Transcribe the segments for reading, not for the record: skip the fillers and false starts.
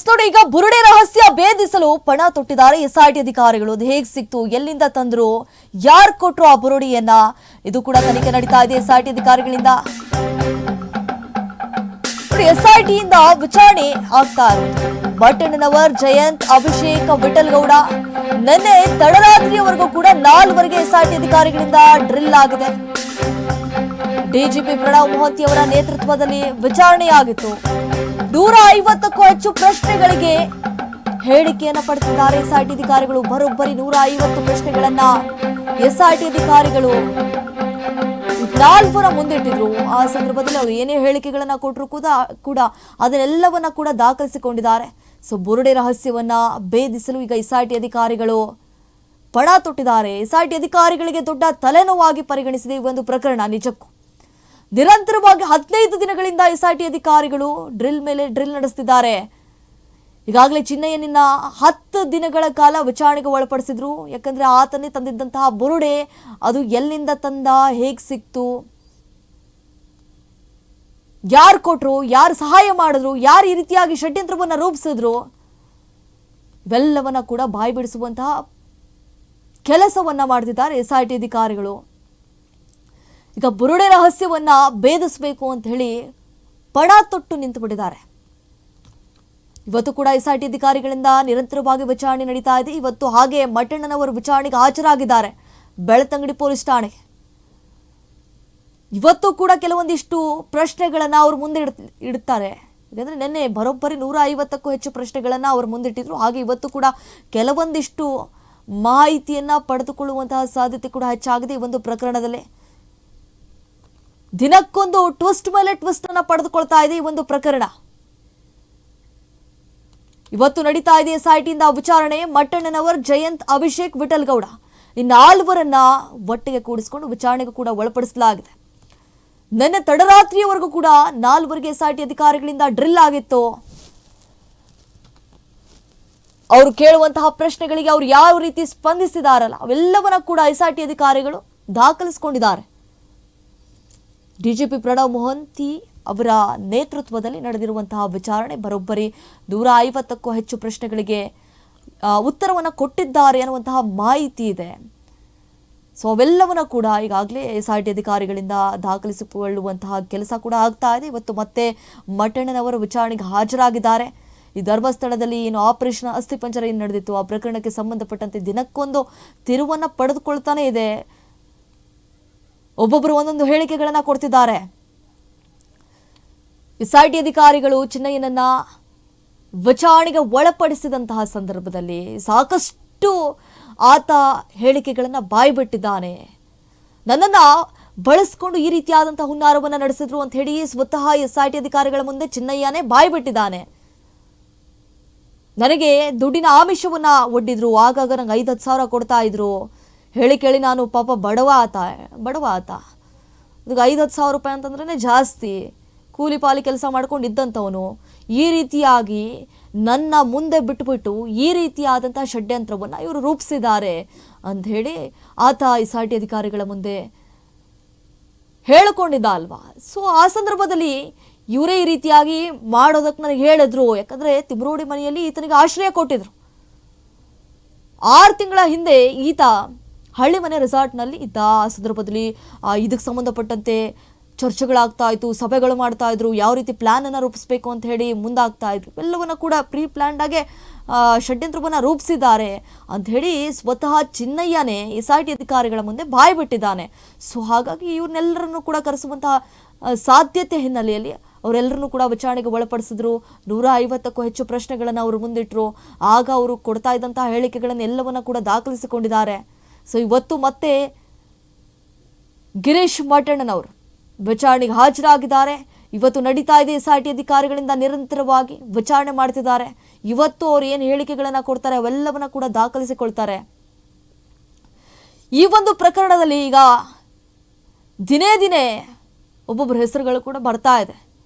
S ನೋಡಿ, ಈಗ ಬುರುಡೆ ರಹಸ್ಯ ಭೇದಿಸಲು ಪಣ ತೊಟ್ಟಿದ್ದಾರೆ ಎಸ್ಐಟಿ ಅಧಿಕಾರಿಗಳು. ಅದು ಹೇಗೆ ಸಿಕ್ತು, ಎಲ್ಲಿಂದ ತಂದ್ರು, ಯಾರು ಕೊಟ್ರು ಆ ಬುರುಡಿಯನ್ನ, ಇದು ಕೂಡ ತನಿಖೆ ನಡೀತಾ ಇದೆ ಎಸ್ಐಟಿ ಅಧಿಕಾರಿಗಳಿಂದ. ಎಸ್ಐಟಿಯಿಂದ ವಿಚಾರಣೆ ಆಗ್ತಾ ಇರೋದು ಮಟ್ಟಣ್ಣನವರ್, ಜಯಂತ್, ಅಭಿಷೇಕ್, ವಿಠಲ್ ಗೌಡ. ನಿನ್ನೆ ತಡರಾತ್ರಿಯವರೆಗೂ ಕೂಡ 4ವರೆಗೆ ಎಸ್ಐಟಿ ಅಧಿಕಾರಿಗಳಿಂದ ಡ್ರಿಲ್ ಆಗಿದೆ. ಡಿಜಿಪಿ ಪ್ರಣವ್ ಮೊಹಂತಿ ಅವರ ನೇತೃತ್ವದಲ್ಲಿ ವಿಚಾರಣೆಯಾಗಿತ್ತು. 150ಕ್ಕೂ ಹೆಚ್ಚು ಪ್ರಶ್ನೆಗಳಿಗೆ ಹೇಳಿಕೆಯನ್ನ ಪಡೆದಿದ್ದಾರೆ ಎಸ್ಐಟಿ ಅಧಿಕಾರಿಗಳು. ಬರೋಬ್ಬರಿ 150 ಪ್ರಶ್ನೆಗಳನ್ನ ಎಸ್ಐಟಿ ಅಧಿಕಾರಿಗಳು 4ರ ಮುಂದಿಟ್ಟಿದ್ರು. ಆ ಸಂದರ್ಭದಲ್ಲಿ ಅವರು ಏನೇ ಹೇಳಿಕೆಗಳನ್ನ ಕೊಟ್ಟರು ಕೂಡ ಅದನ್ನೆಲ್ಲವನ್ನ ಕೂಡ ದಾಖಲಿಸಿಕೊಂಡಿದ್ದಾರೆ. ಸೊ ಬುರುಡೆ ರಹಸ್ಯವನ್ನ ಭೇದಿಸಲು ಈಗ ಎಸ್ಐಟಿ ಅಧಿಕಾರಿಗಳು ಪಣ ತೊಟ್ಟಿದ್ದಾರೆ. ಎಸ್ಐಟಿ ಅಧಿಕಾರಿಗಳಿಗೆ ದೊಡ್ಡ ತಲೆನೋವಾಗಿ ಪರಿಗಣಿಸಿದೆ ಈ ಒಂದು ಪ್ರಕರಣ. ನಿಜಕ್ಕೂ ನಿರಂತರವಾಗಿ 15 ದಿನಗಳಿಂದ ಎಸ್ಐಟಿ ಅಧಿಕಾರಿಗಳು ಡ್ರಿಲ್ ಮೇಲೆ ಡ್ರಿಲ್ ನಡೆಸುತ್ತಿದ್ದಾರೆ. ಈಗಾಗಲೇ ಚಿನ್ನಯ್ಯನನ್ನ 10 ದಿನಗಳ ಕಾಲ ವಿಚಾರಣೆಗೆ ಒಳಪಡಿಸಿದ್ರು. ಯಾಕಂದ್ರೆ ಆತನೇ ತಂದಿದ್ದಂತಹ ಬುರುಡೆ ಅದು ಎಲ್ಲಿಂದ ತಂದ, ಹೇಗ್ ಸಿಕ್ತು, ಯಾರು ಕೊಟ್ರು, ಯಾರು ಸಹಾಯ ಮಾಡಿದ್ರು, ಯಾರು ಈ ರೀತಿಯಾಗಿ ಷಡ್ಯಂತ್ರವನ್ನ ರೂಪಿಸಿದ್ರು, ಇವೆಲ್ಲವನ್ನ ಕೂಡ ಬಾಯಿ ಬಿಡಿಸುವಂತಹ ಕೆಲಸವನ್ನ ಮಾಡ್ತಿದ್ದಾರೆ ಎಸ್ಐಟಿ ಅಧಿಕಾರಿಗಳು. ಈಗ ಬುರುಡೆ ರಹಸ್ಯವನ್ನ ಭೇದಿಸಬೇಕು ಅಂತ ಹೇಳಿ ಪಣ ತೊಟ್ಟು ನಿಂತು ಬಿಟ್ಟಿದ್ದಾರೆ. ಇವತ್ತು ಕೂಡ ಎಸ್ಐಟಿ ಅಧಿಕಾರಿಗಳಿಂದ ನಿರಂತರವಾಗಿ ವಿಚಾರಣೆ ನಡೀತಾ ಇದೆ. ಇವತ್ತು ಹಾಗೆ ಮಟ್ಟಣ್ಣನವರು ವಿಚಾರಣೆಗೆ ಹಾಜರಾಗಿದ್ದಾರೆ ಬೆಳ್ತಂಗಡಿ ಪೊಲೀಸ್ ಠಾಣೆಗೆ. ಇವತ್ತು ಕೂಡ ಕೆಲವೊಂದಿಷ್ಟು ಪ್ರಶ್ನೆಗಳನ್ನ ಅವ್ರ ಮುಂದೆ ಇಡ್ತಾರೆ. ಯಾಕಂದ್ರೆ ನಿನ್ನೆ ಬರೋಬ್ಬರಿ 150ಕ್ಕೂ ಹೆಚ್ಚು ಪ್ರಶ್ನೆಗಳನ್ನ ಅವ್ರ ಮುಂದಿಟ್ಟಿದ್ರು. ಹಾಗೆ ಇವತ್ತು ಕೂಡ ಕೆಲವೊಂದಿಷ್ಟು ಮಾಹಿತಿಯನ್ನ ಪಡೆದುಕೊಳ್ಳುವಂತಹ ಸಾಧ್ಯತೆ ಕೂಡ ಹೆಚ್ಚಾಗಿದೆ. ಈ ಒಂದು ಪ್ರಕರಣದಲ್ಲಿ ದಿನಕ್ಕೊಂದು ಟ್ವಿಸ್ಟ್ ಮೇಲೆ ಟ್ವಿಸ್ಟ್ ಅನ್ನ ಪಡೆದುಕೊಳ್ತಾ ಇದೆ ಈ ಒಂದು ಪ್ರಕರಣ. ಇವತ್ತು ನಡೀತಾ ಇದೆ ಎಸ್ಐಟಿಯಿಂದ ವಿಚಾರಣೆ. ಮಟ್ಟಣ್ಣನವರ್, ಜಯಂತ್, ಅಭಿಷೇಕ್, ವಿಠಲ್ ಗೌಡ ಈ 4ರನ್ನ ಒಟ್ಟಿಗೆ ಕೂಡಿಸಿಕೊಂಡು ವಿಚಾರಣೆಗೂ ಕೂಡ ಒಳಪಡಿಸಲಾಗಿದೆ. ನಿನ್ನೆ ತಡರಾತ್ರಿಯವರೆಗೂ ಕೂಡ 4ವರೆಗೆ ಎಸ್ಐಟಿ ಅಧಿಕಾರಿಗಳಿಂದ ಡ್ರಿಲ್ ಆಗಿತ್ತು. ಅವರು ಕೇಳುವಂತಹ ಪ್ರಶ್ನೆಗಳಿಗೆ ಅವರು ಯಾವ ರೀತಿ ಸ್ಪಂದಿಸಿದಾರಲ್ಲ ಅವೆಲ್ಲವನ್ನ ಕೂಡ ಎಸ್ಐಟಿ ಅಧಿಕಾರಿಗಳು ದಾಖಲಿಸಿಕೊಂಡಿದ್ದಾರೆ. ಡಿಜಿಪಿ ಪ್ರಣವ್ ಮೊಹಂತಿ ಅವರ ನೇತೃತ್ವದಲ್ಲಿ ನಡೆದಿರುವಂತಹ ವಿಚಾರಣೆ ಬರೋಬ್ಬರಿ 150ಕ್ಕೂ ಹೆಚ್ಚು ಪ್ರಶ್ನೆಗಳಿಗೆ ಉತ್ತರವನ್ನು ಕೊಟ್ಟಿದ್ದಾರೆ ಅನ್ನುವಂತಹ ಮಾಹಿತಿ ಇದೆ. ಸೊ ಅವೆಲ್ಲವನ್ನ ಕೂಡ ಈಗಾಗಲೇ ಎಸ್ಐಟಿ ಅಧಿಕಾರಿಗಳಿಂದ ದಾಖಲಿಸಿಕೊಳ್ಳುವಂತಹ ಕೆಲಸ ಕೂಡ ಆಗ್ತಾ ಇದೆ. ಇವತ್ತು ಮತ್ತೆ ಮಟ್ಟಣ್ಣನವರು ವಿಚಾರಣೆಗೆ ಹಾಜರಾಗಿದ್ದಾರೆ. ಈ ಧರ್ಮಸ್ಥಳದಲ್ಲಿ ಏನು ಆಪರೇಷನ್ ಅಸ್ಥಿಪಂಜರ ಏನು ನಡೆದಿತ್ತು ಆ ಪ್ರಕರಣಕ್ಕೆ ಸಂಬಂಧಪಟ್ಟಂತೆ ದಿನಕ್ಕೊಂದು ತಿರುವನ್ನ ಪಡೆದುಕೊಳ್ತಾನೆ ಇದೆ. ಒಬ್ಬೊಬ್ಬರು ಒಂದೊಂದು ಹೇಳಿಕೆಗಳನ್ನ ಕೊಡ್ತಿದ್ದಾರೆ. ಎಸ್ಐಟಿ ಅಧಿಕಾರಿಗಳು ಚಿನ್ನಯ್ಯನನ್ನ ವಿಚಾರಣೆಗೆ ಒಳಪಡಿಸಿದಂತಹ ಸಂದರ್ಭದಲ್ಲಿ ಸಾಕಷ್ಟು ಆತ ಹೇಳಿಕೆಗಳನ್ನ ಬಾಯ್ಬಿಟ್ಟಿದ್ದಾನೆ. ನನ್ನನ್ನ ಬಳಸ್ಕೊಂಡು ಈ ರೀತಿಯಾದಂತಹ ಹುನ್ನಾರವನ್ನ ನಡೆಸಿದ್ರು ಅಂತ ಹೇಳಿ ಸ್ವತಃ ಎಸ್ಐಟಿ ಅಧಿಕಾರಿಗಳ ಮುಂದೆ ಚಿನ್ನಯ್ಯನೇ ಬಾಯ್ಬಿಟ್ಟಿದ್ದಾನೆ. ನನಗೆ ದುಡ್ಡಿನ ಆಮಿಷವನ್ನ ಒಡ್ಡಿದ್ರು, ಆಗಾಗ ನಂಗೆ 5-10 ಸಾವಿರ ಕೊಡ್ತಾ ಇದ್ರು. ಹೇಳಿ ಕೇಳಿ ನಾನು ಪಾಪ ಬಡವ ಆತ. ಅದಕ್ಕೆ 5-10 ಸಾವಿರ ರೂಪಾಯಿ ಅಂತಂದ್ರೆ ಜಾಸ್ತಿ. ಕೂಲಿ ಪಾಲಿ ಕೆಲಸ ಮಾಡ್ಕೊಂಡು ಇದ್ದಂಥವನು ಈ ರೀತಿಯಾಗಿ ನನ್ನ ಮುಂದೆ ಬಿಟ್ಬಿಟ್ಟು ಈ ರೀತಿಯಾದಂತಹ ಷಡ್ಯಂತ್ರವನ್ನು ಇವರು ರೂಪಿಸಿದ್ದಾರೆ ಅಂತ ಹೇಳಿ ಆತ ಎಸ್ಐಟಿ ಅಧಿಕಾರಿಗಳ ಮುಂದೆ ಹೇಳಿಕೊಂಡಿದ್ದ ಅಲ್ವಾ. ಸೊ ಆ ಸಂದರ್ಭದಲ್ಲಿ ಇವರೇ ಈ ರೀತಿಯಾಗಿ ಮಾಡೋದಕ್ಕೆ ನನಗೆ ಹೇಳಿದ್ರು. ಯಾಕಂದ್ರೆ ತಿಮ್ರೋಡಿ ಮನೆಯಲ್ಲಿ ಈತನಿಗೆ ಆಶ್ರಯ ಕೊಟ್ಟಿದ್ರು. 6 ತಿಂಗಳ ಹಿಂದೆ ಈತ ಹಳ್ಳಿ ಮನೆ ರೆಸಾರ್ಟ್ನಲ್ಲಿ ಇದ್ದ. ಆ ಸಂದರ್ಭದಲ್ಲಿ ಇದಕ್ಕೆ ಸಂಬಂಧಪಟ್ಟಂತೆ ಚರ್ಚೆಗಳಾಗ್ತಾ ಇತ್ತು, ಸಭೆಗಳು ಮಾಡ್ತಾ ಇದ್ರು, ಯಾವ ರೀತಿ ಪ್ಲಾನ್ ಅನ್ನ ರೂಪಿಸಬೇಕು ಅಂತ ಹೇಳಿ ಮುಂದಾಗ್ತಾ ಇದ್ರು. ಎಲ್ಲವನ್ನ ಕೂಡ ಪ್ರೀ ಪ್ಲಾನ್ಡ್ ಆಗಿ ಷಡ್ಯಂತ್ರವನ್ನ ರೂಪಿಸಿದ್ದಾರೆ ಅಂತ ಹೇಳಿ ಸ್ವತಃ ಚಿನ್ನಯ್ಯನೇ ಎಸ್ಐಟಿ ಅಧಿಕಾರಿಗಳ ಮುಂದೆ ಬಾಯಿ ಬಿಟ್ಟಿದ್ದಾನೆ. ಸೊ ಹಾಗಾಗಿ ಇವ್ರನ್ನೆಲ್ಲರನ್ನು ಕೂಡ ಕರೆಸುವಂತಹ ಸಾಧ್ಯತೆ ಹಿನ್ನೆಲೆಯಲ್ಲಿ ಅವರೆಲ್ಲರನ್ನೂ ಕೂಡ ವಿಚಾರಣೆಗೆ ಒಳಪಡಿಸಿದ್ರು. 150ಕ್ಕೂ ಹೆಚ್ಚು ಪ್ರಶ್ನೆಗಳನ್ನು ಅವರು ಮುಂದಿಟ್ಟರು. ಆಗ ಅವರು ಕೊಡ್ತಾ ಇದ್ದಂತಹ ಹೇಳಿಕೆಗಳನ್ನು ಎಲ್ಲವನ್ನ ಕೂಡ ದಾಖಲಿಸಿಕೊಂಡಿದ್ದಾರೆ. ಸೊ ಇವತ್ತು ಮತ್ತೆ ಗಿರೀಶ್ ಮಟ್ಟಣ್ಣನವರು ವಿಚಾರಣೆಗೆ ಹಾಜರಾಗಿದ್ದಾರೆ. ಇವತ್ತು ನಡೀತಾ ಇದೆ ಎಸ್ಐಟಿ ಅಧಿಕಾರಿಗಳಿಂದ ನಿರಂತರವಾಗಿ ವಿಚಾರಣೆ ಮಾಡ್ತಿದ್ದಾರೆ. ಇವತ್ತು ಅವರು ಏನು ಹೇಳಿಕೆಗಳನ್ನ ಕೊಡ್ತಾರೆ ಅವೆಲ್ಲವನ್ನ ಕೂಡ ದಾಖಲಿಸಿಕೊಳ್ತಾರೆ. ಈ ಒಂದು ಪ್ರಕರಣದಲ್ಲಿ ಈಗ ದಿನೇ ದಿನೇ ಒಬ್ಬೊಬ್ಬರ ಹೆಸರುಗಳು ಕೂಡ ಬರ್ತಾ ಇದೆ.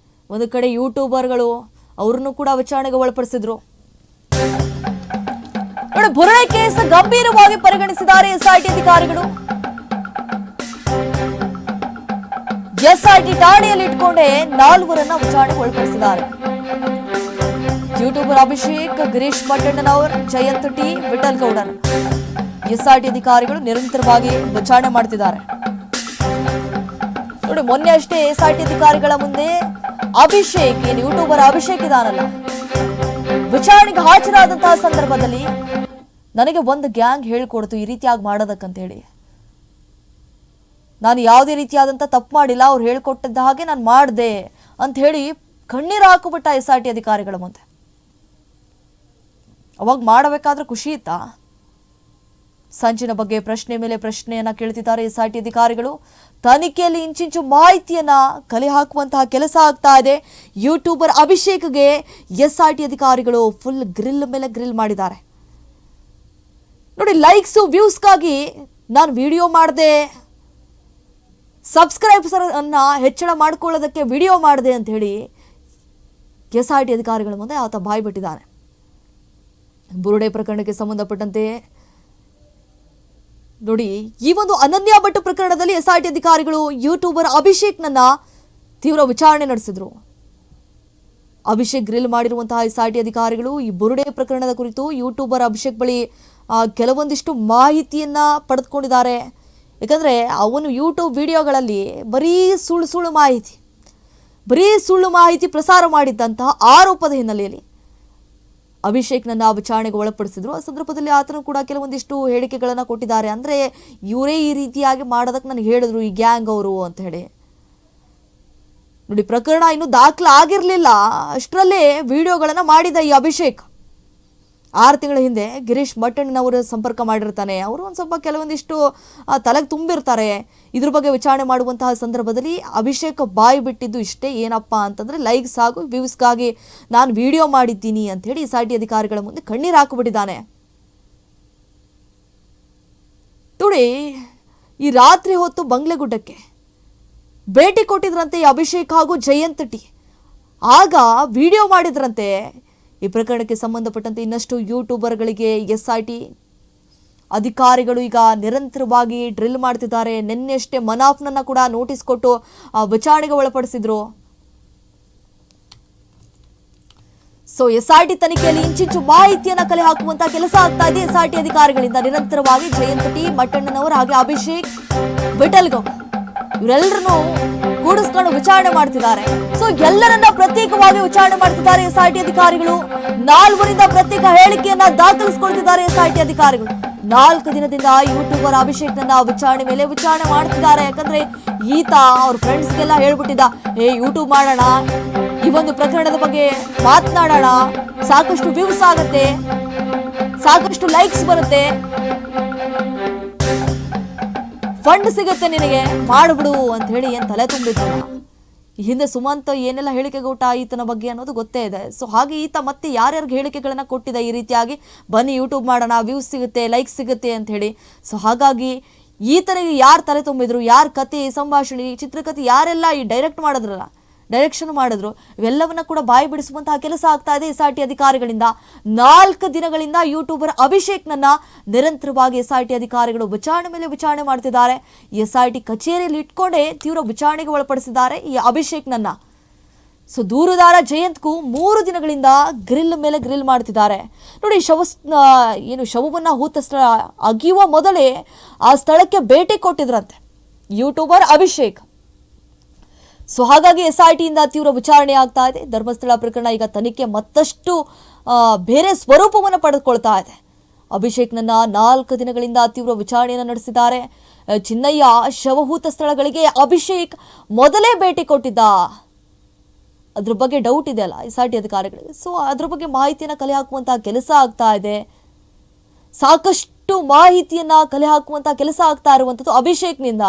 ಒಂದು ಕಡೆ ಯೂಟ್ಯೂಬರ್ಗಳು ಅವ್ರನ್ನು ಕೂಡ ವಿಚಾರಣೆಗೆ ಒಳಪಡಿಸಿದ್ರು. ನೋಡಿ, ಬುರುಡೆ ಕೇಸ್ ಗಂಭೀರವಾಗಿ ಪರಿಗಣಿಸಿದ್ದಾರೆ ಎಸ್ಐಟಿ ಅಧಿಕಾರಿಗಳು. ಎಸ್ಐಟಿ ಠಾಣೆಯಲ್ಲಿ ಇಟ್ಕೊಂಡೇ 4ರನ್ನ ವಿಚಾರಣೆಗೆ ಒಳಪಡಿಸಿದ್ದಾರೆ. YouTuber Abhishek, Girish Mattannavar, Jayanth T, Vittal Gowdar SIT ಅಧಿಕಾರಿಗಳು ನಿರಂತರವಾಗಿ ವಿಚಾರಣೆ ಮಾಡ್ತಿದ್ದಾರೆ. ನೋಡಿ, ಮೊನ್ನೆ ಅಷ್ಟೇ ಎಸ್ಐಟಿ ಅಧಿಕಾರಿಗಳ ಮುಂದೆ ಅಭಿಷೇಕ್, ಏನು ಯೂಟ್ಯೂಬರ್ ಅಭಿಷೇಕ್ ಇದಾನಲ್ಲ, ವಿಚಾರಣೆಗೆ ಹಾಜರಾದಂತಹ ಸಂದರ್ಭದಲ್ಲಿ ನನಗೆ ಒಂದು ಗ್ಯಾಂಗ್ ಹೇಳ್ಕೊಡ್ತು ಈ ರೀತಿಯಾಗಿ ಮಾಡೋದಕ್ಕಂತ ಹೇಳಿ. ನಾನು ಯಾವುದೇ ರೀತಿಯಾದಂಥ ತಪ್ಪು ಮಾಡಿಲ್ಲ, ಅವ್ರು ಹೇಳ್ಕೊಟ್ಟಿದ್ದ ಹಾಗೆ ನಾನು ಮಾಡಿದೆ ಅಂತ ಹೇಳಿ ಕಣ್ಣೀರು ಹಾಕಿಬಿಟ್ಟ ಎಸ್ಐಟಿ ಅಧಿಕಾರಿಗಳ ಮುಂದೆ. ಅವಾಗ ಮಾಡಬೇಕಾದ್ರೆ ಖುಷಿ ಇತ್ತಾ? ಸಂಚಿನ ಬಗ್ಗೆ ಪ್ರಶ್ನೆ ಮೇಲೆ ಪ್ರಶ್ನೆಯನ್ನ ಕೇಳ್ತಿದ್ದಾರೆ ಎಸ್ಐಟಿ ಅಧಿಕಾರಿಗಳು. ತನಿಖೆಯಲ್ಲಿ ಇಂಚಿಂಚು ಮಾಹಿತಿಯನ್ನ ಕಲೆ ಹಾಕುವಂತಹ ಕೆಲಸ ಆಗ್ತಾ ಇದೆ. ಯೂಟ್ಯೂಬರ್ ಅಭಿಷೇಕ್ಗೆ ಎಸ್ಐಟಿ ಅಧಿಕಾರಿಗಳು ಫುಲ್ ಗ್ರಿಲ್ ಮೇಲೆ ಗ್ರಿಲ್ ಮಾಡಿದ್ದಾರೆ. ನೋಡಿ, ಲೈಕ್ಸು ವ್ಯೂಸ್ಗಾಗಿ ನಾನು ವಿಡಿಯೋ ಮಾಡಿದೆ, ಸಬ್ಸ್ಕ್ರೈಬ್ಸ್ ಅನ್ನ ಹೆಚ್ಚಳ ಮಾಡ್ಕೊಳ್ಳೋದಕ್ಕೆ ವಿಡಿಯೋ ಮಾಡಿದೆ ಅಂತ ಹೇಳಿ ಎಸ್ಐಟಿ ಅಧಿಕಾರಿಗಳ ಮುಂದೆ ಆತ ಬಾಯಿ ಬಿಟ್ಟಿದ್ದಾನೆ. ಬುರುಡೆ ಪ್ರಕರಣಕ್ಕೆ ಸಂಬಂಧಪಟ್ಟಂತೆ ನೋಡಿ, ಈ ಒಂದು ಅನನ್ಯ ಭಟ್ ಪ್ರಕರಣದಲ್ಲಿ ಎಸ್ಐಟಿ ಅಧಿಕಾರಿಗಳು ಯೂಟ್ಯೂಬರ್ ಅಭಿಷೇಕ್ನನ್ನ ತೀವ್ರ ವಿಚಾರಣೆ ನಡೆಸಿದ್ರು. ಅಭಿಷೇಕ್ ಗ್ರಿಲ್ ಮಾಡಿರುವಂತಹ ಎಸ್ಐಟಿ ಅಧಿಕಾರಿಗಳು ಈ ಬುರುಡೆ ಪ್ರಕರಣದ ಕುರಿತು ಯೂಟ್ಯೂಬರ್ ಅಭಿಷೇಕ್ ಬಳಿ ಕೆಲವೊಂದಿಷ್ಟು ಮಾಹಿತಿಯನ್ನ ಪಡೆದುಕೊಂಡಿದ್ದಾರೆ. ಯಾಕಂದ್ರೆ ಅವನು ಯೂಟ್ಯೂಬ್ ವಿಡಿಯೋಗಳಲ್ಲಿ ಬರೀ ಸುಳ್ಳು ಮಾಹಿತಿ ಪ್ರಸಾರ ಮಾಡಿದ್ದಂತಹ ಆರೋಪದ ಹಿನ್ನೆಲೆಯಲ್ಲಿ ಅಭಿಷೇಕ್ನನ್ನ ವಿಚಾರಣೆಗೆ ಒಳಪಡಿಸಿದ್ರು. ಆ ಸಂದರ್ಭದಲ್ಲಿ ಆತನು ಕೂಡ ಕೆಲವೊಂದಿಷ್ಟು ಹೇಳಿಕೆಗಳನ್ನ ಕೊಟ್ಟಿದ್ದಾರೆ. ಅಂದ್ರೆ ಇವರೇ ಈ ರೀತಿಯಾಗಿ ಮಾಡೋದಕ್ಕೆ ನನಗೆ ಹೇಳಿದ್ರು ಈ ಗ್ಯಾಂಗ್ ಅವರು ಅಂತ ಹೇಳಿ. ನೋಡಿ, ಪ್ರಕರಣ ಇನ್ನು ದಾಖಲೆ ಆಗಿರ್ಲಿಲ್ಲ ಅಷ್ಟರಲ್ಲೇ ವಿಡಿಯೋಗಳನ್ನ ಮಾಡಿದ ಈ ಅಭಿಷೇಕ್ 6 ತಿಂಗಳ ಹಿಂದೆ ಗಿರೀಶ್ ಮಟ್ಟಣ್ಣನವರು ಸಂಪರ್ಕ ಮಾಡಿರ್ತಾನೆ. ಅವರು ಒಂದು ಸ್ವಲ್ಪ ಕೆಲವೊಂದಿಷ್ಟು ತಲೆಗೆ ತುಂಬಿರ್ತಾರೆ. ಇದ್ರ ಬಗ್ಗೆ ವಿಚಾರಣೆ ಮಾಡುವಂತಹ ಸಂದರ್ಭದಲ್ಲಿ ಅಭಿಷೇಕ್ ಬಾಯಿ ಬಿಟ್ಟಿದ್ದು ಇಷ್ಟೇ, ಏನಪ್ಪ ಅಂತಂದ್ರೆ ಲೈಕ್ಸ್ ಹಾಗೂ ವ್ಯೂಸ್ಗಾಗಿ ನಾನು ವಿಡಿಯೋ ಮಾಡಿದ್ದೀನಿ ಅಂತ ಹೇಳಿ ಎಸ್ಐಟಿ ಅಧಿಕಾರಿಗಳ ಮುಂದೆ ಕಣ್ಣೀರು ಹಾಕಿಬಿಟ್ಟಿದ್ದಾನೆ. ನೋಡಿ, ಈ ರಾತ್ರಿ ಹೊತ್ತು ಬಂಗ್ಲೆಗುಡ್ಡಕ್ಕೆ ಭೇಟಿ ಕೊಟ್ಟಿದ್ರಂತೆ ಈ ಅಭಿಷೇಕ್ ಹಾಗೂ ಜಯಂತ್ ಟಿ. ಆಗ ವಿಡಿಯೋ ಮಾಡಿದ್ರಂತೆ. ಈ ಪ್ರಕರಣಕ್ಕೆ ಸಂಬಂಧಪಟ್ಟಂತೆ ಇನ್ನಷ್ಟು ಯೂಟ್ಯೂಬರ್ಗಳಿಗೆ ಎಸ್ಐಟಿ ಅಧಿಕಾರಿಗಳು ಈಗ ನಿರಂತರವಾಗಿ ಡ್ರಿಲ್ ಮಾಡ್ತಿದ್ದಾರೆ. ನಿನ್ನೆಷ್ಟೇ ಮನಾಫ್ನನ್ನ ಕೂಡ ನೋಟಿಸ್ ಕೊಟ್ಟು ವಿಚಾರಣೆಗೆ ಒಳಪಡಿಸಿದ್ರು. ಸೊ ಎಸ್ಐಟಿ ತನಿಖೆಯಲ್ಲಿ ಇಂಚಿಂಚು ಮಾಹಿತಿಯನ್ನ ಕಲೆ ಹಾಕುವಂತಹ ಕೆಲಸ ಆಗ್ತಾ ಇದೆ ಎಸ್ಐಟಿ ಅಧಿಕಾರಿಗಳಿಂದ. ನಿರಂತರವಾಗಿ ಜಯಂತ್ ಟಿ, ಮಟ್ಟಣ್ಣನವರು, ಹಾಗೆ ಅಭಿಷೇಕ್, ವಿಠಲ್ ಗೌಡ ಇವರೆಲ್ಲರನ್ನು ಕೂಡಿಸ್ಕೊಂಡು ವಿಚಾರಣೆ ಮಾಡ್ತಿದ್ದಾರೆ. ಸೊ ಎಲ್ಲರನ್ನ ಪ್ರತ್ಯೇಕವಾಗಿ ವಿಚಾರಣೆ ಮಾಡ್ತಿದ್ದಾರೆ ಎಸ್ಐಟಿ ಅಧಿಕಾರಿಗಳು. 4ರಿಂದ ಪ್ರತ್ಯೇಕ ಹೇಳಿಕೆಯನ್ನ ದಾಖಲಿಸಿಕೊಳ್ತಿದ್ದಾರೆ ಎಸ್ಐಟಿ ಅಧಿಕಾರಿಗಳು. 4 ದಿನದಿಂದ ಯೂಟ್ಯೂಬರ್ ಅಭಿಷೇಕ್ನನ್ನ ವಿಚಾರಣೆ ಮೇಲೆ ವಿಚಾರಣೆ ಮಾಡ್ತಿದ್ದಾರೆ. ಯಾಕಂದ್ರೆ ಈತ ಅವ್ರ ಫ್ರೆಂಡ್ಸ್ಗೆಲ್ಲ ಹೇಳ್ಬಿಟ್ಟಿದ್ದ, ಯೂಟ್ಯೂಬ್ ಮಾಡೋಣ, ಈ ಒಂದು ಪ್ರಕರಣದ ಬಗ್ಗೆ ಮಾತನಾಡೋಣ, ಸಾಕಷ್ಟು ವ್ಯೂಸ್ ಆಗುತ್ತೆ, ಸಾಕಷ್ಟು ಲೈಕ್ಸ್ ಬರುತ್ತೆ, ಫಂಡ್ ಸಿಗುತ್ತೆ, ನಿನಗೆ ಮಾಡ್ಬಿಡು ಅಂತ ಹೇಳಿ ಏನ್ ತಲೆ ತುಂಬಿದ್ದ. ಹಿಂದೆ ಸುಮಂತ್ ಏನೆಲ್ಲ ಹೇಳಿಕೆ ಕೊಟ್ಟ ಈತನ ಬಗ್ಗೆ ಅನ್ನೋದು ಗೊತ್ತೇ ಇದೆ. ಸೊ ಹಾಗೆ ಈತ ಮತ್ತೆ ಯಾರ್ಯಾರಿಗೆ ಹೇಳಿಕೆಗಳನ್ನ ಕೊಟ್ಟಿದೆ ಈ ರೀತಿಯಾಗಿ, ಬನ್ನಿ ಯೂಟ್ಯೂಬ್ ಮಾಡೋಣ, ವ್ಯೂಸ್ ಸಿಗುತ್ತೆ, ಲೈಕ್ ಸಿಗುತ್ತೆ ಅಂತ ಹೇಳಿ. ಸೊ ಹಾಗಾಗಿ ಈತನಿಗೆ ಯಾರು ತಲೆ ತುಂಬಿದ್ರು, ಯಾರ ಕತೆ, ಸಂಭಾಷಣೆ, ಚಿತ್ರಕಥೆ ಯಾರೆಲ್ಲ ಈ ಡೈರೆಕ್ಷನ್ ಮಾಡಿದ್ರು, ಇವೆಲ್ಲವನ್ನ ಕೂಡ ಬಾಯಿ ಬಿಡಿಸುವಂತಹ ಕೆಲಸ ಆಗ್ತಾ ಇದೆ ಎಸ್ಐಟಿ ಅಧಿಕಾರಿಗಳಿಂದ. 4 ದಿನಗಳಿಂದ ಯೂಟ್ಯೂಬರ್ ಅಭಿಷೇಕ್ನನ್ನ ನಿರಂತರವಾಗಿ ಎಸ್ಐಟಿ ಅಧಿಕಾರಿಗಳು ವಿಚಾರಣೆ ಮೇಲೆ ವಿಚಾರಣೆ ಮಾಡ್ತಿದ್ದಾರೆ. ಎಸ್ಐಟಿ ಕಚೇರಿಯಲ್ಲಿ ಇಟ್ಕೊಂಡೇ ತೀವ್ರ ವಿಚಾರಣೆಗೆ ಒಳಪಡಿಸಿದ್ದಾರೆ ಈ ಅಭಿಷೇಕ್ನನ್ನ. ಸೊ ದೂರುದಾರ ಜಯಂತ್ಗೂ 3 ದಿನಗಳಿಂದ ಗ್ರಿಲ್ ಮೇಲೆ ಗ್ರಿಲ್ ಮಾಡ್ತಿದ್ದಾರೆ. ನೋಡಿ, ಶವವನ್ನ ಹೂತ ಸ್ಥಳ ಅಗಿಯುವ ಮೊದಲೇ ಆ ಸ್ಥಳಕ್ಕೆ ಭೇಟಿ ಕೊಟ್ಟಿದ್ರಂತೆ ಯೂಟ್ಯೂಬರ್ ಅಭಿಷೇಕ್. ಸೊ ಹಾಗಾಗಿ ಎಸ್ಐಟಿಯಿಂದ ತೀವ್ರ ವಿಚಾರಣೆ ಆಗ್ತಾ ಇದೆ. ಧರ್ಮಸ್ಥಳ ಪ್ರಕರಣ ಈಗ ತನಿಖೆ ಮತ್ತಷ್ಟು ಬೇರೆ ಸ್ವರೂಪವನ್ನು ಪಡೆದುಕೊಳ್ತಾ ಇದೆ. ಅಭಿಷೇಕ್ನನ್ನ 4 ದಿನಗಳಿಂದ ತೀವ್ರ ವಿಚಾರಣೆಯನ್ನು ನಡೆಸಿದ್ದಾರೆ. ಚಿನ್ನಯ್ಯ ಶವಹೂತ ಸ್ಥಳಗಳಿಗೆ ಅಭಿಷೇಕ್ ಮೊದಲೇ ಭೇಟಿ ಕೊಟ್ಟಿದ್ದ, ಅದ್ರ ಬಗ್ಗೆ ಡೌಟ್ ಇದೆ ಅಲ್ಲ ಎಸ್ಐಟಿ ಅಧಿಕಾರಿಗಳಿಗೆ. ಸೊ ಅದ್ರ ಬಗ್ಗೆ ಮಾಹಿತಿಯನ್ನ ಕಲೆ ಹಾಕುವಂತಹ ಕೆಲಸ ಆಗ್ತಾ ಇದೆ. ಸಾಕಷ್ಟು ಮಾಹಿತಿಯನ್ನ ಕಲೆ ಹಾಕುವಂತಹ ಕೆಲಸ ಆಗ್ತಾ ಇರುವಂತದ್ದು ಅಭಿಷೇಕ್ನಿಂದ.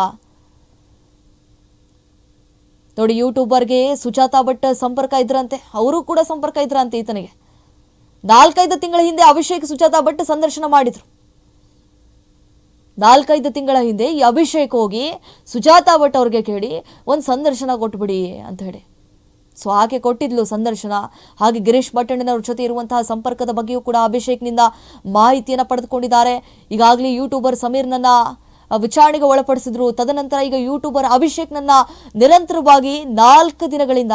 ನೋಡಿ, ಯೂಟ್ಯೂಬರ್ಗೆ ಸುಜಾತಾ ಭಟ್ ಸಂಪರ್ಕ ಇದ್ರಂತೆ, ಅವರು ಕೂಡ ಸಂಪರ್ಕ ಇದ್ರಂತೆ ಈತನಿಗೆ. 4-5 ತಿಂಗಳ ಹಿಂದೆ ಅಭಿಷೇಕ್ ಸುಜಾತಾ ಭಟ್ ಸಂದರ್ಶನ ಮಾಡಿದ್ರು. 4-5 ತಿಂಗಳ ಹಿಂದೆ ಈ ಅಭಿಷೇಕ್ ಹೋಗಿ ಸುಜಾತಾ ಭಟ್ ಅವ್ರಿಗೆ ಕೇಳಿ ಒಂದು ಸಂದರ್ಶನ ಕೊಟ್ಬಿಡಿ ಅಂತ ಹೇಳಿ. ಸೊ ಆಕೆ ಕೊಟ್ಟಿದ್ಲು ಸಂದರ್ಶನ. ಹಾಗೆ ಗಿರೀಶ್ ಮಟ್ಟಣ್ಣನವ್ರ ಜೊತೆ ಇರುವಂತಹ ಸಂಪರ್ಕದ ಬಗ್ಗೆಯೂ ಕೂಡ ಅಭಿಷೇಕ್ನಿಂದ ಮಾಹಿತಿಯನ್ನ ಪಡೆದುಕೊಂಡಿದ್ದಾರೆ. ಈಗಾಗಲೇ ಯೂಟ್ಯೂಬರ್ ಸಮೀರ್ನನ್ನ ವಿಚಾರಣೆಗೆ ಒಳಪಡಿಸಿದ್ರು. ತದನಂತರ ಈಗ ಯೂಟ್ಯೂಬರ್ ಅಭಿಷೇಕ್ನನ್ನ ನಿರಂತರವಾಗಿ 4 ದಿನಗಳಿಂದ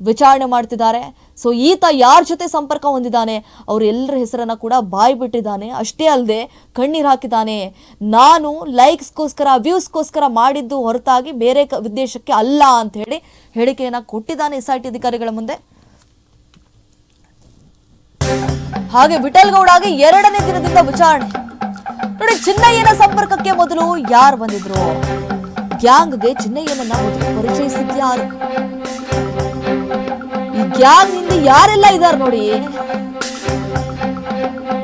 ವಿಚಾರಣೆ ಮಾಡ್ತಿದ್ದಾರೆ. ಸೊ ಈತ ಯಾರ ಜೊತೆ ಸಂಪರ್ಕ ಹೊಂದಿದ್ದಾನೆ ಅವರೆಲ್ಲರ ಹೆಸರನ್ನ ಕೂಡ ಬಾಯಿ ಬಿಟ್ಟಿದ್ದಾನೆ. ಅಷ್ಟೇ ಅಲ್ಲದೆ ಕಣ್ಣೀರು ಹಾಕಿದ್ದಾನೆ. ನಾನು ಲೈಕ್ಸ್ಗೋಸ್ಕರ ವ್ಯೂಸ್ಗೋಸ್ಕರ ಮಾಡಿದ್ದು ಹೊರತಾಗಿ ಬೇರೆ ಉದ್ದೇಶಕ್ಕೆ ಅಲ್ಲ ಅಂತ ಹೇಳಿ ಹೇಳಿಕೆಯನ್ನ ಕೊಟ್ಟಿದ್ದಾನೆ SIT ಅಧಿಕಾರಿಗಳ ಮುಂದೆ. ಹಾಗೆ ವಿಠಲ್ ಗೌಡಗೆ 2ನೇ ದಿನದಿಂದ ವಿಚಾರಣೆ. ನೋಡಿ, ಚಿನ್ನಯ್ಯನ ಸಂಪರ್ಕಕ್ಕೆ ಮೊದಲು ಯಾರು ಬಂದಿದ್ರು, ಗ್ಯಾಂಗ್ಗೆ ಚಿನ್ನಯ್ಯನನ್ನ ಮೊದಲು ಪರಿಚಯಿಸಿದ್ಯಾರು, ಈ ಗ್ಯಾಂಗ್ ನಿಂದ ಯಾರೆಲ್ಲ ಇದ್ದಾರೆ ನೋಡಿ.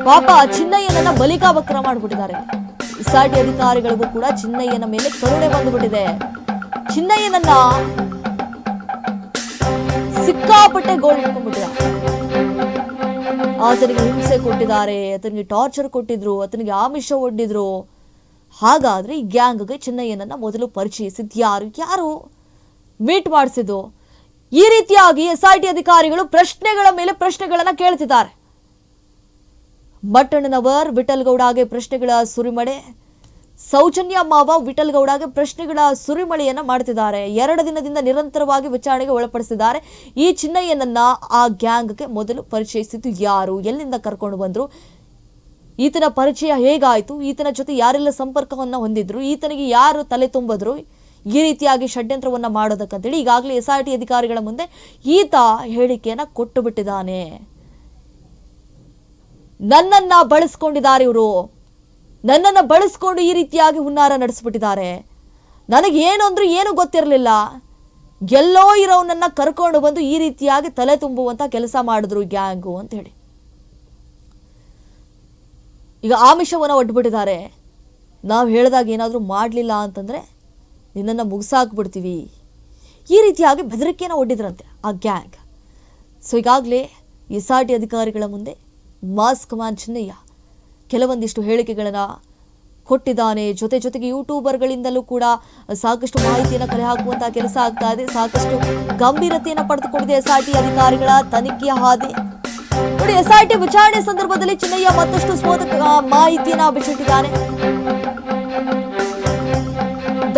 ಪಾಪ ಚಿನ್ನಯ್ಯನನ್ನ ಬಲಿಕಾಬಕ್ರ ಮಾಡ್ಬಿಟ್ಟಿದ್ದಾರೆ. SIT ಅಧಿಕಾರಿಗಳಿಗೂ ಕೂಡ ಚಿನ್ನಯ್ಯನ ಮೇಲೆ ಕರುಣೆ ಬಂದುಬಿಟ್ಟಿದೆ. ಚಿನ್ನಯ್ಯನನ್ನ ಸಿಕ್ಕಾಪಟ್ಟೆ ಗೋಳಿಟ್ಕೊಂಡ್ಬಿಟ್ಟಿದ್ದಾರೆ. ಆತನಿಗೆ ಹಿಂಸೆ ಕೊಟ್ಟಿದ್ದಾರೆ, ಆತನಿಗೆ ಟಾರ್ಚರ್ ಕೊಟ್ಟಿದ್ರು, ಆತನಿಗೆ ಆಮಿಷ ಒಡ್ಡಿದ್ರು. ಹಾಗಾದ್ರೆ ಈ ಗ್ಯಾಂಗ್ಗೆ ಚಿನ್ನಯ್ಯನನ್ನ ಮೊದಲು ಪರಿಚಯಿಸಿದ್ಯಾರು, ಯಾರು ಮೀಟ್ ಮಾಡಿಸಿದ್ದು? ಈ ರೀತಿಯಾಗಿ SIT ಅಧಿಕಾರಿಗಳು ಪ್ರಶ್ನೆಗಳ ಮೇಲೆ ಪ್ರಶ್ನೆಗಳನ್ನ ಕೇಳ್ತಿದ್ದಾರೆ. ಮಟ್ಟಣ್ಣನವರ್ ವಿಠಲ್ ಗೌಡಗೆ ಪ್ರಶ್ನೆಗಳ ಸುರಿಮಳೆ, ಸೌಜನ್ಯ ಮಾವ ವಿಠಲ್ ಗೌಡಗೆ ಪ್ರಶ್ನೆಗಳ ಸುರಿಮಳೆಯನ್ನ ಮಾಡ್ತಿದ್ದಾರೆ. 2 ದಿನದಿಂದ ನಿರಂತರವಾಗಿ ವಿಚಾರಣೆಗೆ ಒಳಪಡಿಸಿದ್ದಾರೆ. ಈ ಚಿನ್ನಯ್ಯನನ್ನ ಆ ಗ್ಯಾಂಗ್ಗೆ ಮೊದಲು ಪರಿಚಯಿಸಿದ್ದು ಯಾರು, ಎಲ್ಲಿಂದ ಕರ್ಕೊಂಡು ಬಂದ್ರು, ಈತನ ಪರಿಚಯ ಹೇಗಾಯ್ತು, ಈತನ ಜೊತೆ ಯಾರೆಲ್ಲ ಸಂಪರ್ಕವನ್ನ ಹೊಂದಿದ್ರು, ಈತನಿಗೆ ಯಾರು ತಲೆ ತುಂಬಿದ್ರು, ಈ ರೀತಿಯಾಗಿ ಷಡ್ಯಂತ್ರವನ್ನ ಮಾಡೋದಕ್ಕಂತೇಳಿ ಈಗಾಗಲೇ SIT ಅಧಿಕಾರಿಗಳ ಮುಂದೆ ಈತ ಹೇಳಿಕೆಯನ್ನ ಕೊಟ್ಟು ಬಿಟ್ಟಿದ್ದಾನೆ. ನನ್ನನ್ನ ಬಳಸ್ಕೊಂಡಿದ್ದಾರೆ ಇವರು, ನನ್ನನ್ನ ಬಳಸ್ಕೊಂಡು ಈ ರೀತಿಯಾಗಿ ಹುನ್ನಾರ ನಡೆಸ್ಬಿಟ್ಟಿದ್ದಾರೆ. ನನಗೆ ಏನು ಅಂದ್ರೂ ಏನು ಗೊತ್ತಿರಲಿಲ್ಲ, ಎಲ್ಲೋ ಇರೋನನ್ನ ಕರ್ಕೊಂಡು ಬಂದು ಈ ರೀತಿಯಾಗಿ ತಲೆ ತುಂಬುವಂತ ಕೆಲಸ ಮಾಡಿದ್ರು ಗ್ಯಾಂಗು ಅಂತ ಹೇಳಿ ಈಗ ಆಮಿಷವನ್ನ ಒಡ್ಬಿಟ್ಟಿದ್ದಾರೆ. ನಾವು ಹೇಳಿದಾಗ ಏನಾದರೂ ಮಾಡಲಿಲ್ಲ ಅಂತಂದ್ರೆ ನಿನ್ನನ್ನು ಮುಗಿಸಾಕ್ಬಿಡ್ತೀವಿ, ಈ ರೀತಿಯಾಗಿ ಬೆದರಿಕೆಯನ್ನು ಒಡ್ಡಿದ್ರಂತೆ ಆ ಗ್ಯಾಂಗ್. ಸೊ ಈಗಾಗಲೇ SIT ಅಧಿಕಾರಿಗಳ ಮುಂದೆ ಮಾಸ್ಕ್ ಮ್ಯಾನ್ ಚಿನ್ನಯ್ಯ ಕೆಲವೊಂದಿಷ್ಟು ಹೇಳಿಕೆಗಳನ್ನು ಕೊಟ್ಟಿದ್ದಾನೆ. ಜೊತೆಗೆ ಯೂಟ್ಯೂಬರ್ಗಳಿಂದಲೂ ಕೂಡ ಸಾಕಷ್ಟು ಮಾಹಿತಿಯನ್ನು ಕಲೆ ಹಾಕುವಂತಹ ಕೆಲಸ ಆಗ್ತಾ ಇದೆ. ಸಾಕಷ್ಟು ಗಂಭೀರತೆಯನ್ನು ಪಡೆದುಕೊಂಡಿದೆ SIT ಅಧಿಕಾರಿಗಳ ತನಿಖೆಯ ಹಾದಿ. ನೋಡಿ, SIT ವಿಚಾರಣೆ ಸಂದರ್ಭದಲ್ಲಿ ಚಿನ್ನಯ್ಯ ಮತ್ತಷ್ಟು ಸ್ಫೋಟಕ ಮಾಹಿತಿಯನ್ನ ಬಿಚ್ಚಿಟ್ಟಿದ್ದಾನೆ.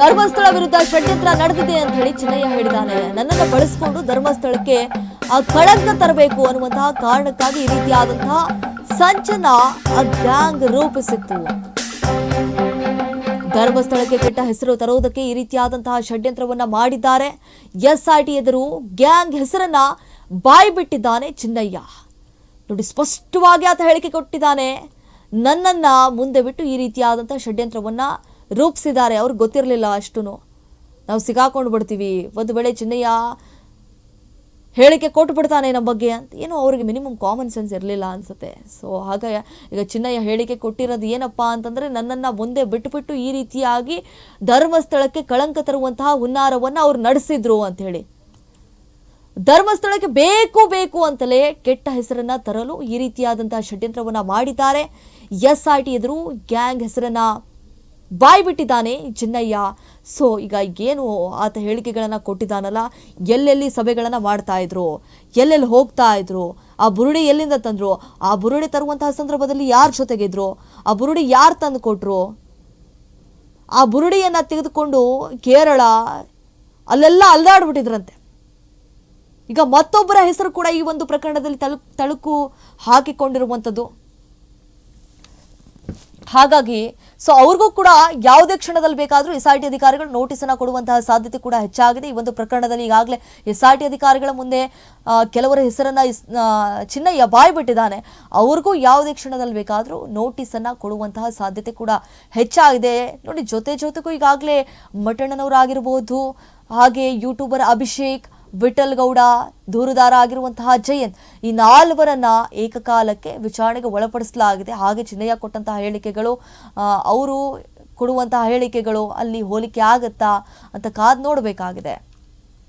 ಧರ್ಮಸ್ಥಳ ವಿರುದ್ಧ ಷಡ್ಯಂತ್ರ ನಡೆದಿದೆ ಅಂತ ಹೇಳಿ ಚಿನ್ನಯ್ಯ ಹೇಳಿದ್ದಾನೆ. ನನ್ನನ್ನು ಬಳಸಿಕೊಂಡು ಧರ್ಮಸ್ಥಳಕ್ಕೆ ಆ ಕಳಂಕ ತರಬೇಕು ಅನ್ನುವಂತಹ ಕಾರಣಕ್ಕಾಗಿ ಈ ರೀತಿಯಾದಂತಹ ಸಂಚನ ಆ ಗ್ಯಾಂಗ್ ರೂಪಿಸಿತ್ತು. ಧರ್ಮಸ್ಥಳಕ್ಕೆ ಕೆಟ್ಟ ಹೆಸರು ತರುವುದಕ್ಕೆ ಈ ರೀತಿಯಾದಂತಹ ಷಡ್ಯಂತ್ರವನ್ನ ಮಾಡಿದ್ದಾರೆ. SIT ಎದುರು ಗ್ಯಾಂಗ್ ಹೆಸರನ್ನ ಬಾಯಿ ಬಿಟ್ಟಿದ್ದಾನೆ ಚಿನ್ನಯ್ಯ. ನೋಡಿ, ಸ್ಪಷ್ಟವಾಗಿ ಆತ ಹೇಳಿಕೆ ಕೊಟ್ಟಿದ್ದಾನೆ. ನನ್ನನ್ನ ಮುಂದೆ ಬಿಟ್ಟು ಈ ರೀತಿಯಾದಂತಹ ಷಡ್ಯಂತ್ರವನ್ನ ರೂಪಿಸಿದ್ದಾರೆ, ಅವ್ರಿಗೆ ಗೊತ್ತಿರಲಿಲ್ಲ, ಅಷ್ಟು ನಾವು ಸಿಗಾಕೊಂಡು ಬಿಡ್ತೀವಿ, ಒಂದು ವೇಳೆ ಚಿನ್ನಯ್ಯ ಹೇಳಿಕೆ ಕೊಟ್ಟು ಬಿಡ್ತಾನೆ ನಮ್ಮ ಬಗ್ಗೆ ಅಂತ ಏನೋ ಅವ್ರಿಗೆ ಮಿನಿಮಮ್ ಕಾಮನ್ ಸೆನ್ಸ್ ಇರಲಿಲ್ಲ ಅನ್ಸುತ್ತೆ. ಸೊ ಹಾಗಾಗಿ ಈಗ ಚಿನ್ನಯ್ಯ ಹೇಳಿಕೆ ಕೊಟ್ಟಿರೋದು ಏನಪ್ಪಾ ಅಂತಂದ್ರೆ, ನನ್ನನ್ನು ಮುಂದೆ ಬಿಟ್ಟು ಈ ರೀತಿಯಾಗಿ ಧರ್ಮಸ್ಥಳಕ್ಕೆ ಕಳಂಕ ತರುವಂತಹ ಹುನ್ನಾರವನ್ನು ಅವ್ರು ನಡೆಸಿದ್ರು ಅಂತ ಹೇಳಿ, ಧರ್ಮಸ್ಥಳಕ್ಕೆ ಬೇಕು ಅಂತಲೇ ಕೆಟ್ಟ ಹೆಸರನ್ನ ತರಲು ಈ ರೀತಿಯಾದಂತಹ ಷಡ್ಯಂತ್ರವನ್ನ ಮಾಡಿದ್ದಾರೆ. SIT ಎದುರು ಗ್ಯಾಂಗ್ ಹೆಸರನ್ನ ಬಾಯಿ ಬಿಟ್ಟಿದ್ದಾನೆ ಚಿನ್ನಯ್ಯ. ಸೊ ಈಗ ಏನು ಆತ ಹೇಳಿಕೆಗಳನ್ನ ಕೊಟ್ಟಿದ್ದಾನಲ್ಲ, ಎಲ್ಲೆಲ್ಲಿ ಸಭೆಗಳನ್ನ ಮಾಡ್ತಾ ಇದ್ರು, ಎಲ್ಲೆಲ್ಲಿ ಹೋಗ್ತಾ ಇದ್ರು, ಆ ಬುರುಡಿ ಎಲ್ಲಿಂದ ತಂದ್ರು, ಆ ಬುರುಡಿ ತರುವಂತಹ ಸಂದರ್ಭದಲ್ಲಿ ಯಾರ ಜೊತೆಗಿದ್ರು, ಆ ಬುರುಡಿ ಯಾರು ತಂದು ಕೊಟ್ರು, ಆ ಬುರುಡಿಯನ್ನ ತೆಗೆದುಕೊಂಡು ಕೇರಳ ಅಲ್ಲೆಲ್ಲ ಅಲ್ದಾಡ್ಬಿಟ್ಟಿದ್ರಂತೆ. ಈಗ ಮತ್ತೊಬ್ಬರ ಹೆಸರು ಕೂಡ ಈ ಒಂದು ಪ್ರಕರಣದಲ್ಲಿ ತಳುಕು ಹಾಕಿಕೊಂಡಿರುವಂಥದ್ದು. ಹಾಗಾಗಿ ಸೊ ಅವ್ರಿಗೂ ಕೂಡ ಯಾವುದೇ ಕ್ಷಣದಲ್ಲಿ ಬೇಕಾದರೂ SIT ಅಧಿಕಾರಿಗಳು ನೋಟಿಸನ್ನು ಕೊಡುವಂತಹ ಸಾಧ್ಯತೆ ಕೂಡ ಹೆಚ್ಚಾಗಿದೆ. ಈ ಒಂದು ಪ್ರಕರಣದಲ್ಲಿ ಈಗಾಗಲೇ SIT ಅಧಿಕಾರಿಗಳ ಮುಂದೆ ಕೆಲವರ ಹೆಸರನ್ನ ಚಿನ್ನಯ್ಯ ಬಾಯಿ ಬಿಟ್ಟಿದ್ದಾನೆ. ಅವ್ರಿಗೂ ಯಾವುದೇ ಕ್ಷಣದಲ್ಲಿ ಬೇಕಾದರೂ ನೋಟಿಸನ್ನು ಕೊಡುವಂತಹ ಸಾಧ್ಯತೆ ಕೂಡ ಹೆಚ್ಚಾಗಿದೆ. ನೋಡಿ, ಜೊತೆಗೂ ಈಗಾಗಲೇ ಮಠಣ್ಣನವರಾಗಿರ್ಬೋದು, ಹಾಗೆ ಯೂಟ್ಯೂಬರ್ ಅಭಿಷೇಕ್, ವಿಠಲ್ ಗೌಡ, ದೂರುದಾರ ಆಗಿರುವಂತಹ ಜಯಂತ್, ಈ 4ವರನ್ನ ಏಕಕಾಲಕ್ಕೆ ವಿಚಾರಣೆಗೆ ಒಳಪಡಿಸಲಾಗಿದೆ. ಹಾಗೆ ಚಿನ್ನಯ್ಯ ಕೊಟ್ಟಂತಹ ಹೇಳಿಕೆಗಳು, ಅವರು ಕೊಡುವಂತಹ ಹೇಳಿಕೆಗಳು ಅಲ್ಲಿ ಹೋಲಿಕೆ ಆಗತ್ತಾ ಅಂತ ಕಾದು ನೋಡಬೇಕಾಗಿದೆ.